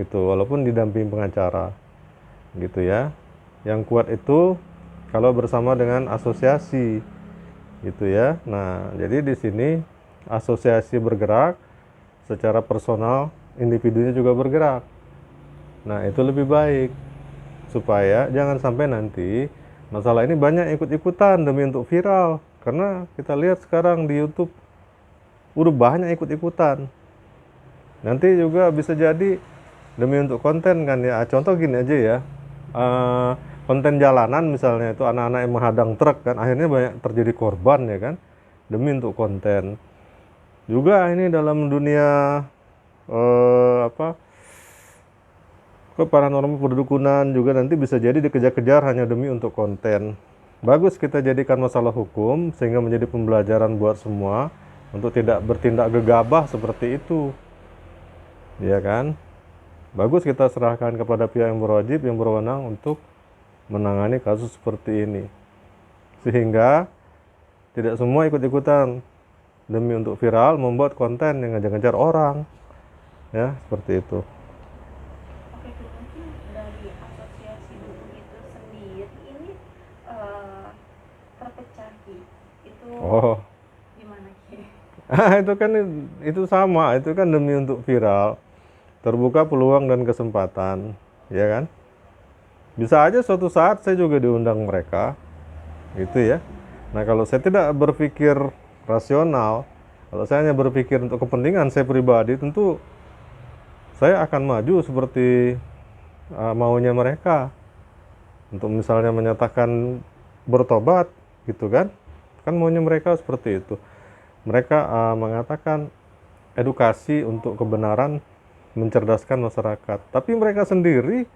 gitu, walaupun didamping pengacara gitu ya. Yang kuat itu kalau bersama dengan asosiasi gitu ya. Nah, jadi di sini asosiasi bergerak secara personal, individunya juga bergerak. Nah, itu lebih baik supaya jangan sampai nanti masalah ini banyak ikut-ikutan demi untuk viral. Karena kita lihat sekarang di YouTube udah banyak ikut-ikutan. Nanti juga bisa jadi demi untuk konten kan ya. Contoh gini aja ya. Eh, Konten jalanan misalnya itu anak-anak yang menghadang truk kan akhirnya banyak terjadi korban ya kan demi untuk konten. Juga ini dalam dunia apa ke paranormal perdukunan juga nanti bisa jadi dikejar-kejar hanya demi untuk konten. Bagus kita jadikan masalah hukum sehingga menjadi pembelajaran buat semua untuk tidak bertindak gegabah seperti itu. Ya kan? Bagus kita serahkan kepada pihak yang berwajib, yang berwenang untuk menangani kasus seperti ini. Sehingga tidak semua ikut-ikutan demi untuk viral membuat konten yang ngejar-ngejar orang. Ya, seperti itu. Oke, tuh mungkin dari asosiasi dukun itu sendiri ini eh, terpecah Ki. Itu Oh, gimana Ki? itu kan itu sama, itu kan demi untuk viral, terbuka peluang dan kesempatan, ya kan? Bisa aja suatu saat saya juga diundang mereka, gitu ya. Nah, kalau saya tidak berpikir rasional, kalau saya hanya berpikir untuk kepentingan saya pribadi, tentu saya akan maju seperti maunya mereka. Untuk misalnya menyatakan bertobat, gitu kan? Kan maunya mereka seperti itu. Mereka mengatakan edukasi untuk kebenaran, mencerdaskan masyarakat. Tapi mereka sendiri,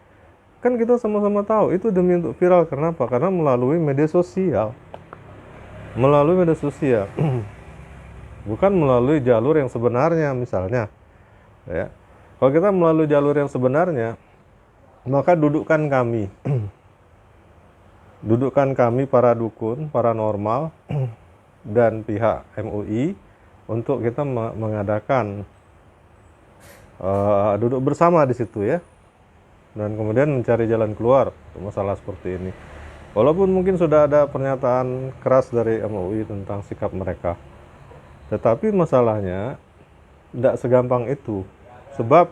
kan kita sama-sama tahu itu demi untuk viral. Kenapa? Karena melalui media sosial. Melalui media sosial. Bukan melalui jalur yang sebenarnya misalnya. Ya. Kalau kita melalui jalur yang sebenarnya, maka dudukkan kami. Dudukkan kami para dukun, paranormal, dan pihak MUI untuk kita mengadakan duduk bersama di situ ya, dan kemudian mencari jalan keluar untuk masalah seperti ini. Walaupun mungkin sudah ada pernyataan keras dari MUI tentang sikap mereka, tetapi masalahnya tidak segampang itu. Sebab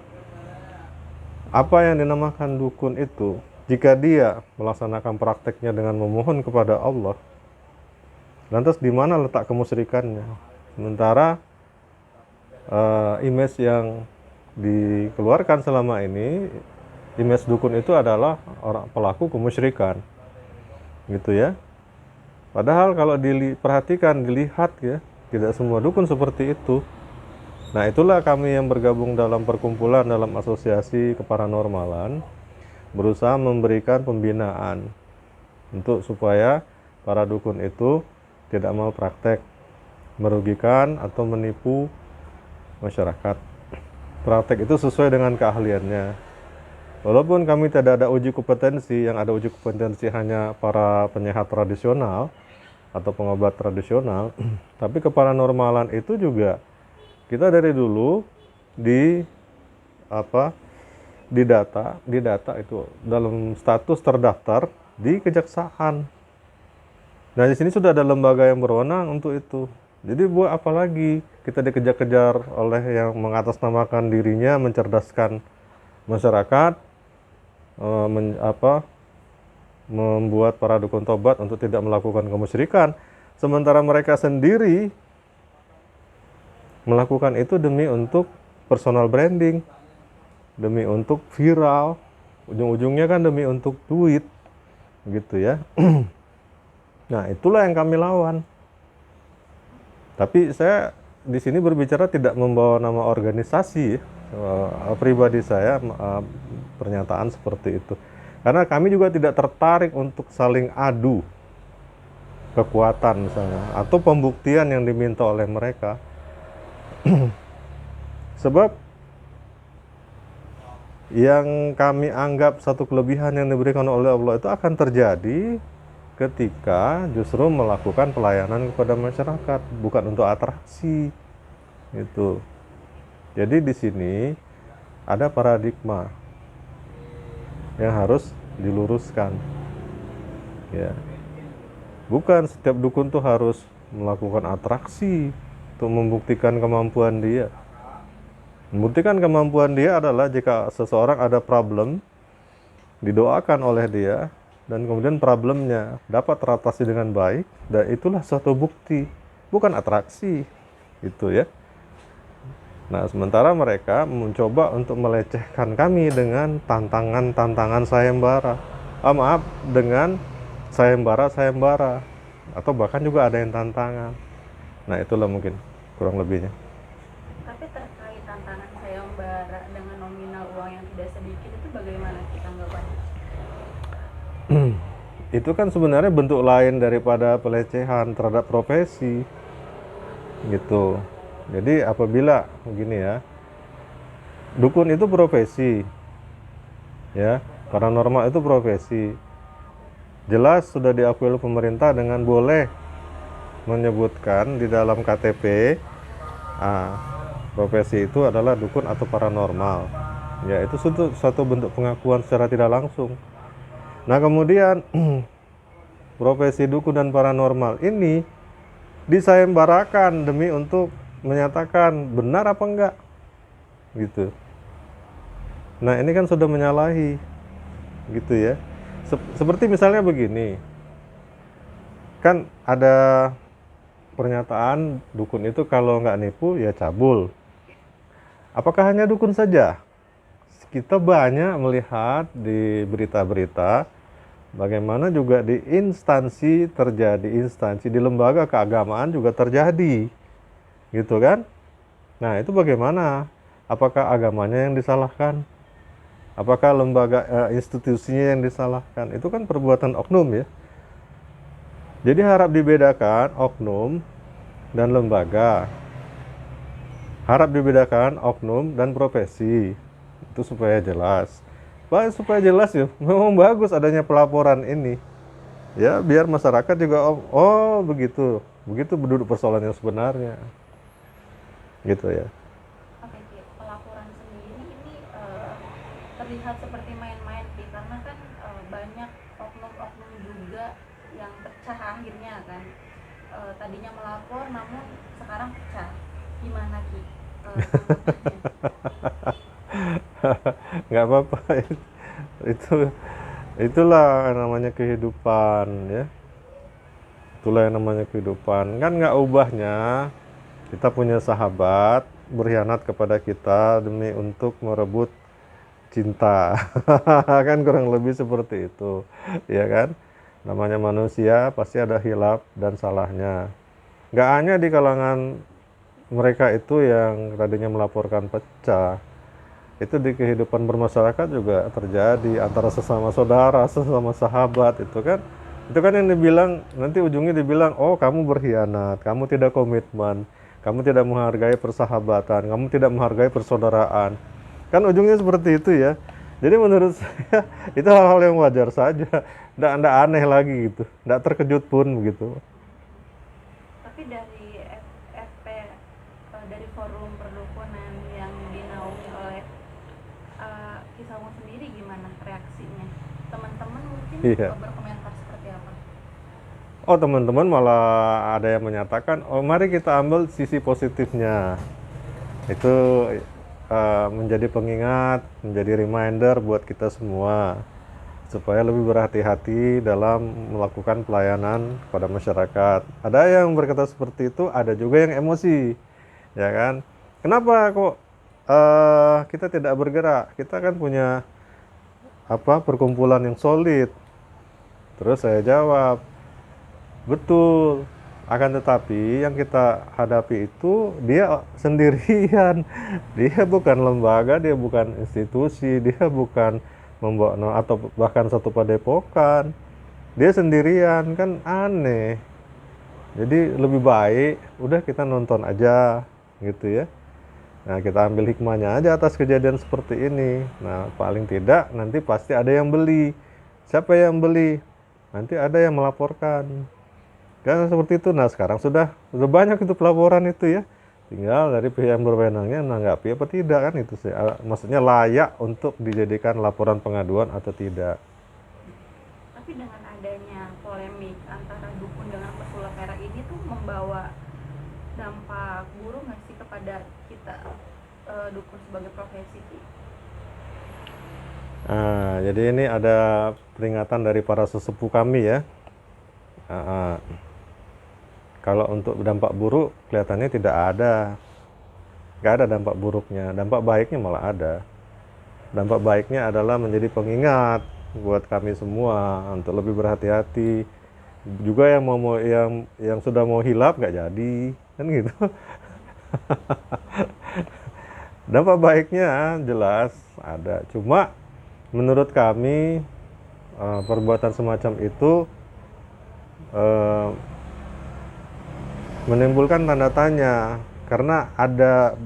apa yang dinamakan dukun itu, jika dia melaksanakan prakteknya dengan memohon kepada Allah, lantas di mana letak kemusyrikannya? Sementara image yang dikeluarkan selama ini, image dukun itu adalah orang pelaku kemusyrikan, gitu ya. Padahal kalau diperhatikan, dilihat ya, tidak semua dukun seperti itu. Nah, itulah kami yang bergabung dalam perkumpulan, dalam asosiasi keparanormalan, berusaha memberikan pembinaan untuk supaya para dukun itu tidak mau praktek merugikan atau menipu masyarakat. Praktek itu sesuai dengan keahliannya. Walaupun kami tidak ada uji kompetensi, yang ada uji kompetensi hanya para penyehat tradisional atau pengobat tradisional, tapi keparanormalan itu juga kita dari dulu di apa didata itu dalam status terdaftar di kejaksaan. Nah, di sini sudah ada lembaga yang berwenang untuk itu. Jadi buat apa lagi kita dikejar-kejar oleh yang mengatasnamakan dirinya mencerdaskan masyarakat, eh, men- apa, membuat para dukun tobat untuk tidak melakukan kemusyrikan, sementara mereka sendiri melakukan itu demi untuk personal branding, demi untuk viral, ujung-ujungnya kan demi untuk duit, gitu ya. Nah, itulah yang kami lawan. Tapi saya di sini berbicara tidak membawa nama organisasi, pribadi saya pernyataan seperti itu. Karena kami juga tidak tertarik untuk saling adu kekuatan misalnya atau pembuktian yang diminta oleh mereka. Sebab yang kami anggap satu kelebihan yang diberikan oleh Allah itu akan terjadi ketika justru melakukan pelayanan kepada masyarakat, bukan untuk atraksi. Itu. Jadi di sini ada paradigma. yang harus diluruskan. Ya, bukan setiap dukun tuh harus melakukan atraksi untuk membuktikan kemampuan dia. Membuktikan kemampuan dia adalah jika seseorang ada problem, didoakan oleh dia, dan kemudian problemnya dapat teratasi dengan baik, dan itulah suatu bukti, bukan atraksi. Itu ya. Nah, sementara mereka mencoba untuk melecehkan kami dengan tantangan-tantangan sayembara. Maaf, dengan sayembara-sayembara. Atau bahkan juga ada yang tantangan. Nah, itulah mungkin kurang lebihnya. Tapi terkait tantangan sayembara dengan nominal uang yang tidak sedikit itu bagaimana kita tanggapannya? Itu kan sebenarnya bentuk lain daripada pelecehan terhadap profesi. Gitu. Jadi apabila begini ya, dukun itu profesi, ya, paranormal itu profesi. Jelas sudah diakui oleh pemerintah dengan boleh menyebutkan di dalam KTP, profesi itu adalah dukun atau paranormal. Ya, itu suatu bentuk pengakuan secara tidak langsung. Nah, kemudian profesi dukun dan paranormal ini disayembarakan demi untuk menyatakan benar apa enggak, gitu. Nah, ini kan sudah menyalahi, gitu ya. Seperti misalnya begini, kan ada pernyataan dukun itu kalau nggak nipu ya cabul. Apakah hanya dukun saja? Kita banyak melihat di berita-berita bagaimana juga di instansi terjadi, instansi di lembaga keagamaan juga terjadi, gitu kan? Nah, itu bagaimana? Apakah agamanya yang disalahkan? Apakah lembaga institusinya yang disalahkan? Itu kan perbuatan oknum ya. Jadi harap dibedakan oknum dan lembaga. Harap dibedakan oknum dan profesi. Itu supaya jelas. Supaya jelas ya, memang bagus adanya pelaporan ini. Ya, biar masyarakat juga oh begitu. Begitu berduduk persoalan yang sebenarnya. Gitu ya. Oke, Ki. Pelaporan sendiri ini terlihat seperti main-main, Ki, karena kan banyak oknum-oknum juga yang pecah akhirnya kan. Tadinya melapor namun sekarang pecah. Gimana, Ki? Nggak apa-apa. itu itulah yang namanya kehidupan ya. Itulah yang namanya kehidupan. Kan nggak ubahnya kita punya sahabat berkhianat kepada kita demi untuk merebut cinta. Kan kurang lebih seperti itu, ya kan? Namanya manusia pasti ada hilaf dan salahnya. Nggak hanya di kalangan mereka itu yang tadinya melaporkan pecah, itu di kehidupan bermasyarakat juga terjadi antara sesama saudara, sesama sahabat. Itu kan yang dibilang, nanti ujungnya dibilang, oh kamu berkhianat, kamu tidak komitmen, kamu tidak menghargai persahabatan, kamu tidak menghargai persaudaraan. Kan ujungnya seperti itu ya. Jadi menurut saya itu hal-hal yang wajar saja, tidak aneh lagi gitu, tidak terkejut pun begitu. Tapi dari FP, dari forum perdukunan yang dinaungi oleh Kisahmu sendiri, gimana reaksinya? Teman-teman mungkin Iya. berkomentar seperti apa? Oh, teman-teman malah ada yang menyatakan, oh mari kita ambil sisi positifnya. Itu menjadi pengingat, menjadi reminder buat kita semua supaya lebih berhati-hati dalam melakukan pelayanan kepada masyarakat. Ada yang berkata seperti itu, ada juga yang emosi, ya kan? Kenapa kok kita tidak bergerak? Kita kan punya perkumpulan yang solid. Terus saya jawab, betul. Akan tetapi yang kita hadapi itu dia sendirian. Dia bukan lembaga, dia bukan institusi, dia bukan membawa atau bahkan satu padepokan. Dia sendirian, kan aneh. Jadi lebih baik udah kita nonton aja gitu ya. Nah, kita ambil hikmahnya aja atas kejadian seperti ini. Nah, paling tidak nanti pasti ada yang beli. Siapa yang beli? Nanti ada yang melaporkan. Kan seperti itu. Nah, sekarang sudah banyak itu pelaporan itu ya. tinggal dari pihak yang berwenangnya menanggapi apa tidak kan itu sih. Maksudnya layak untuk dijadikan laporan pengaduan atau tidak. Tapi dengan adanya polemik antara dukun dengan pesulap perak ini tuh membawa dampak buruk nggak sih kepada kita dukun sebagai profesi? Nah, jadi ini ada peringatan dari para sesepuh kami ya. Kalau untuk dampak buruk kelihatannya tidak ada. Nggak ada dampak buruknya. Dampak baiknya malah ada. Dampak baiknya adalah menjadi pengingat buat kami semua untuk lebih berhati-hati. Juga yang yang sudah mau hilaf nggak jadi, kan gitu. Dampak baiknya jelas ada. Cuma menurut kami perbuatan semacam itu menimbulkan tanda tanya karena ada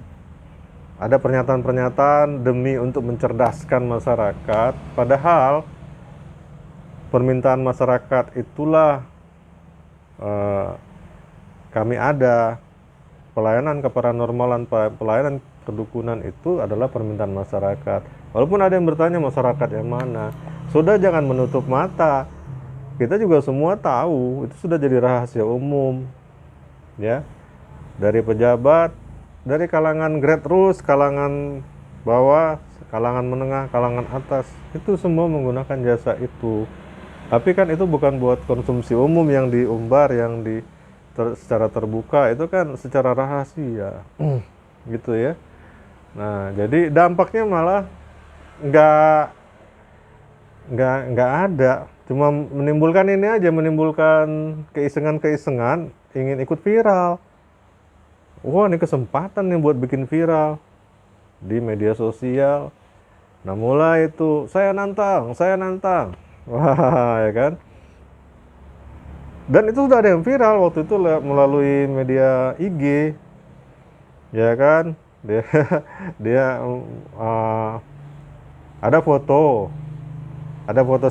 pernyataan-pernyataan demi untuk mencerdaskan masyarakat, padahal permintaan masyarakat itulah kami ada. Pelayanan keparanormalan, pelayanan kedukunan itu adalah permintaan masyarakat. Walaupun ada yang bertanya masyarakat yang mana, sudah jangan menutup mata. Kita juga semua tahu, itu sudah jadi rahasia umum. Ya, dari pejabat, dari kalangan grassroots, kalangan bawah, kalangan menengah, kalangan atas, itu semua menggunakan jasa itu. Tapi kan itu bukan buat konsumsi umum yang diumbar, yang secara terbuka, itu kan secara rahasia, gitu ya. Nah, jadi dampaknya malah nggak ada, cuma menimbulkan ini aja, menimbulkan keisengan ingin ikut viral. Wah, ini kesempatan nih buat bikin viral di media sosial. Nah, mulai itu saya nantang. Wah, ya kan? Dan itu sudah ada yang viral waktu itu melalui media IG, ya kan? Dia ada foto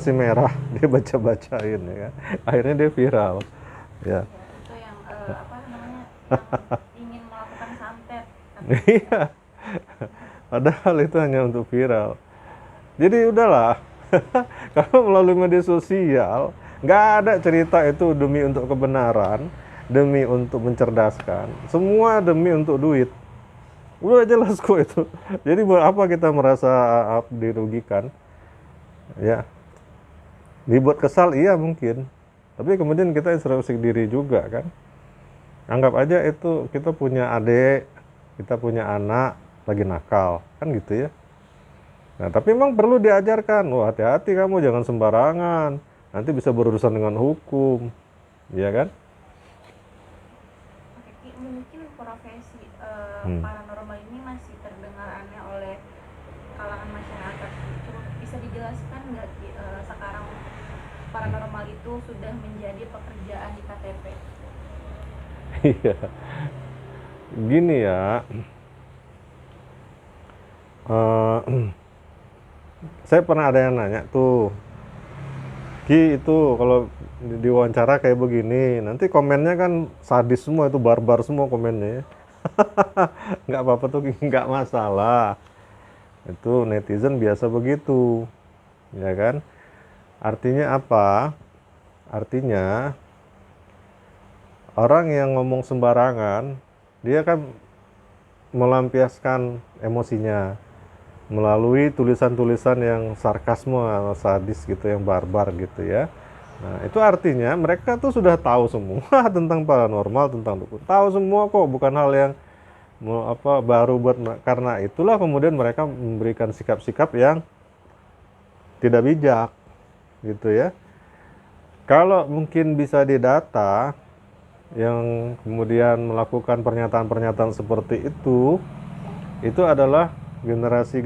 si merah, dia bacain, ya kan? Akhirnya dia viral, ya. Itu yang apa namanya, ingin melakukan santet. Iya, padahal itu hanya untuk viral. Jadi udahlah, kalau melalui media sosial nggak ada cerita itu demi untuk kebenaran, demi untuk mencerdaskan, semua demi untuk duit. Udah jelas kok itu. Jadi buat apa kita merasa dirugikan? Ya, dibuat kesal iya mungkin, tapi kemudian kita introspeksi diri juga kan. Anggap aja itu kita punya adik, kita punya anak lagi nakal, kan gitu ya. Nah, tapi memang perlu diajarkan, wah hati-hati kamu jangan sembarangan, nanti bisa berurusan dengan hukum, ya kan? Oke, mungkin profesi paranormal ini masih terdengar aneh oleh kalangan masyarakat. Coba bisa dijelaskan nggak sekarang paranormal itu sudah menjadi pekerjaan di KTP? Iya, gini ya, saya pernah ada yang nanya tuh, Ki itu kalau diwawancara kayak begini, nanti komennya kan sadis semua, itu barbar semua komennya ya. Nggak apa-apa tuh, nggak masalah. Itu netizen biasa begitu, ya kan? Artinya apa? Artinya orang yang ngomong sembarangan, dia kan melampiaskan emosinya melalui tulisan-tulisan yang sarkasme atau sadis gitu, yang barbar gitu ya. Nah, itu artinya mereka tuh sudah tahu semua tentang paranormal, tentang dukun. Tahu semua kok, bukan hal yang baru buat mereka. Karena itulah kemudian mereka memberikan sikap-sikap yang tidak bijak gitu ya. Kalau mungkin bisa didata yang kemudian melakukan pernyataan-pernyataan seperti itu adalah generasi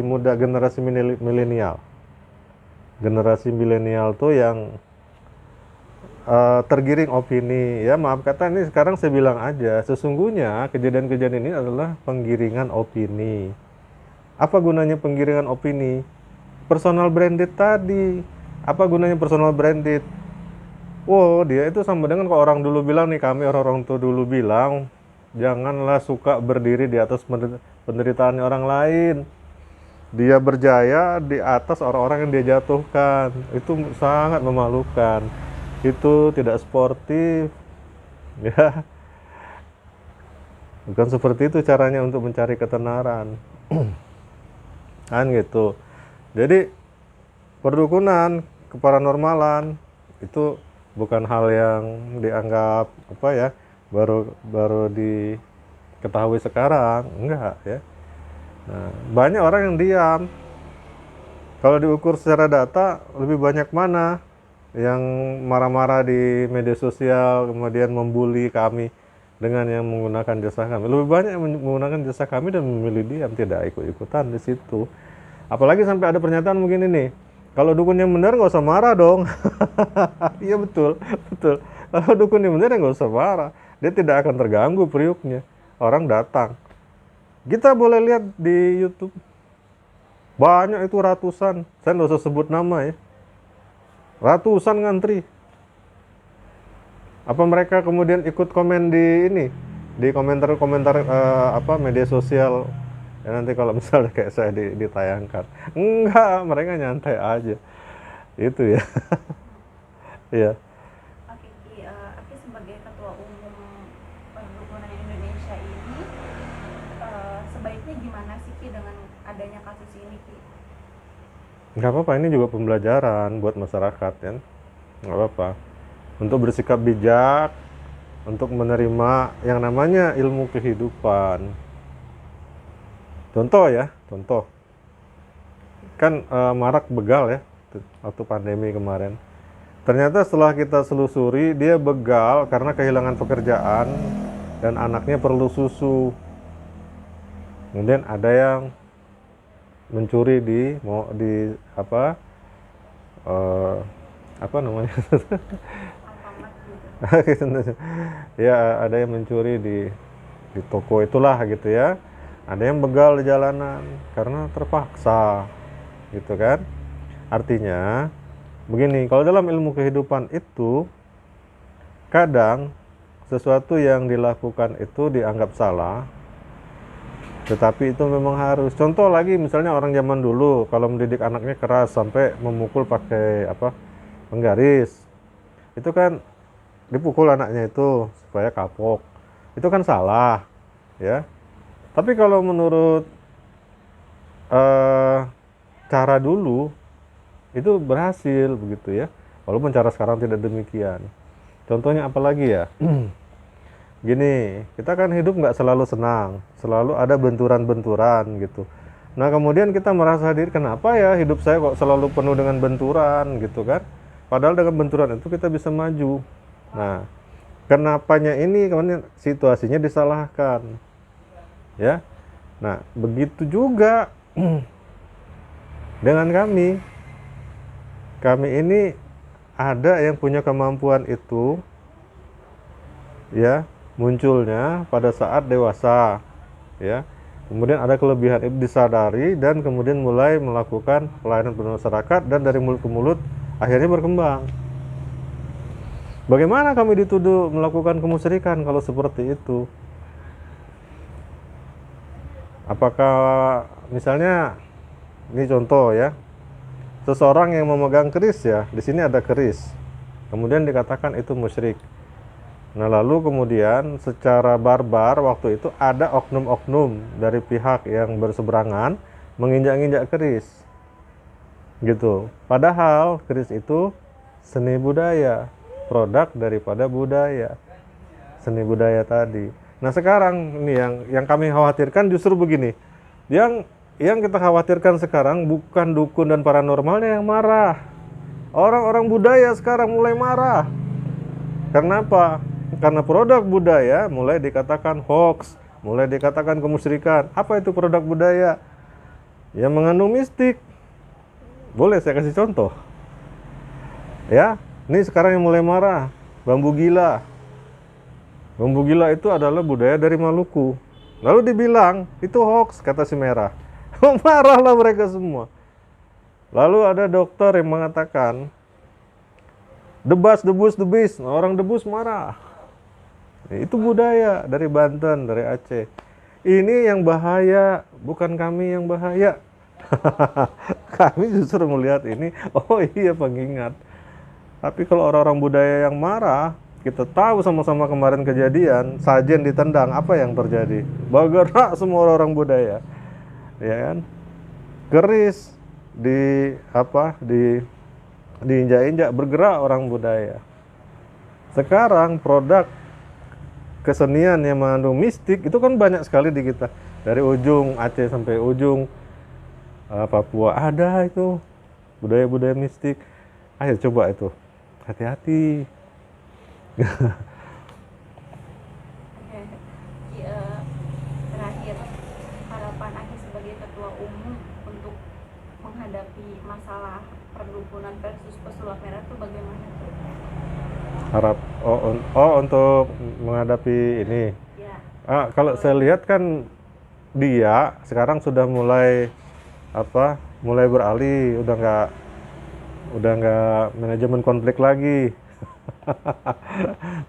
muda, generasi milenial. Generasi milenial tuh yang tergiring opini, ya maaf kata ini sekarang saya bilang aja, sesungguhnya kejadian-kejadian ini adalah penggiringan opini. Apa gunanya penggiringan opini? Personal branded tadi. Apa gunanya personal branded? Wow, dia itu sama dengan kalau orang dulu bilang nih, kami orang-orang tua dulu bilang, Janganlah suka berdiri di atas penderitaannya orang lain. Dia berjaya di atas orang-orang yang dia jatuhkan. Itu sangat memalukan. Itu tidak sportif. Ya, bukan seperti itu caranya untuk mencari ketenaran. Kan gitu. Jadi perdukunan, keparanormalan itu bukan hal yang dianggap apa ya, baru diketahui sekarang, enggak ya. Nah, banyak orang yang diam. Kalau diukur secara data, lebih banyak mana yang marah-marah di media sosial, kemudian membuli kami dengan yang menggunakan jasa kami. Lebih banyak yang menggunakan jasa kami dan memilih diam, tidak ikut-ikutan di situ. Apalagi sampai ada pernyataan begini nih, kalau dukun yang benar nggak usah marah dong. Iya betul, betul. Kalau dukun yang benar nggak usah marah, dia tidak akan terganggu periuknya. Orang datang. Kita boleh lihat di YouTube, banyak itu ratusan. Saya nggak usah sebut nama ya. Ratusan ngantri. Apa mereka kemudian ikut komen di ini, di komentar-komentar media sosial? Ya nanti kalau misalnya kayak saya ditayangkan, enggak, mereka nyantai aja. Itu ya. Iya. Oke Ki, Aki sebagai ketua umum perdukunan Indonesia ini, sebaiknya gimana sih Ki dengan adanya kasus ini Ki? Nggak apa-apa, ini juga pembelajaran buat masyarakat kan. Nggak apa-apa. Untuk bersikap bijak, untuk menerima yang namanya ilmu kehidupan. Contoh ya, contoh. Kan marak begal ya, waktu pandemi kemarin. Ternyata setelah kita selusuri, dia begal karena kehilangan pekerjaan dan anaknya perlu susu. Kemudian ada yang mencuri di apa namanya? Alfamart gitu. Ya, ada yang mencuri di toko itulah gitu ya. Ada yang begal di jalanan karena terpaksa, gitu kan? Artinya begini, kalau dalam ilmu kehidupan itu kadang sesuatu yang dilakukan itu dianggap salah, tetapi itu memang harus. Contoh lagi, misalnya orang zaman dulu kalau mendidik anaknya keras sampai memukul pakai penggaris, itu kan dipukul anaknya itu supaya kapok. Itu kan salah, ya. Tapi kalau menurut cara dulu itu berhasil begitu ya. Walaupun cara sekarang tidak demikian. Contohnya apa lagi ya? Gini, kita kan hidup nggak selalu senang, selalu ada benturan-benturan gitu. Nah kemudian kita merasa diri, kenapa ya hidup saya kok selalu penuh dengan benturan gitu kan? Padahal dengan benturan itu kita bisa maju. Nah, kenapanya ini kemudian situasinya disalahkan, ya. Nah begitu juga dengan kami. Kami ini ada yang punya kemampuan itu, ya, munculnya pada saat dewasa, ya. Kemudian ada kelebihan itu disadari dan kemudian mulai melakukan pelayanan bermasyarakat dan dari mulut ke mulut akhirnya berkembang. Bagaimana kami dituduh melakukan kemusyrikan kalau seperti itu? Apakah misalnya ini contoh ya, seseorang yang memegang keris ya, di sini ada keris, kemudian dikatakan itu musyrik. Nah lalu kemudian secara barbar waktu itu ada oknum-oknum dari pihak yang berseberangan menginjak-injak keris, gitu. Padahal keris itu seni budaya, produk daripada budaya, seni budaya tadi. Nah sekarang ini yang kami khawatirkan justru begini, yang kita khawatirkan sekarang bukan dukun dan paranormalnya yang marah. Orang-orang budaya sekarang mulai marah. Kenapa? Karena produk budaya mulai dikatakan hoax, mulai dikatakan kemusyrikan. Apa itu produk budaya? Yang mengandung mistik. Boleh saya kasih contoh? Ya, ini sekarang yang mulai marah, bambu gila. Bambu gila itu adalah budaya dari Maluku. Lalu dibilang, itu hoax, kata si Merah. Marahlah mereka semua. Lalu ada dokter yang mengatakan, debus, the beast. Nah, orang debus marah. Itu budaya dari Banten, dari Aceh. Ini yang bahaya, bukan kami yang bahaya. Kami justru melihat ini, oh iya pengingat. Tapi kalau orang-orang budaya yang marah, kita tahu sama-sama kemarin kejadian, sajen ditendang, apa yang terjadi? Bergerak semua orang-orang budaya, ya kan? Keris di apa? Diinjak-injak, bergerak orang budaya. Sekarang produk kesenian yang mengandung mistik itu kan banyak sekali di kita. Dari ujung Aceh sampai ujung Papua ada itu budaya-budaya mistik. Ayo coba itu, hati-hati. Oke. Terakhir, harapan Aki sebagai ketua umum untuk menghadapi masalah perdukunan versus pesulap merah itu bagaimana tuh? Harap untuk menghadapi ini. Ya, Kalau saya lihat kan dia sekarang sudah mulai mulai beralih, udah nggak manajemen konflik lagi.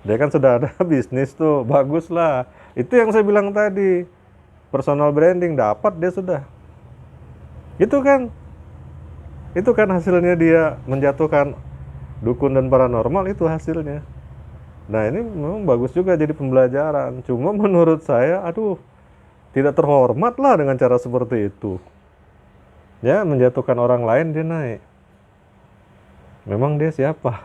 Dia kan sudah ada bisnis tuh, bagus lah. Itu yang saya bilang tadi, personal branding dapat dia sudah. Itu kan hasilnya dia menjatuhkan dukun dan paranormal, itu hasilnya. Nah ini memang bagus juga jadi pembelajaran. Cuma menurut saya, aduh, tidak terhormat lah dengan cara seperti itu. Ya, menjatuhkan orang lain dia naik. Memang dia siapa?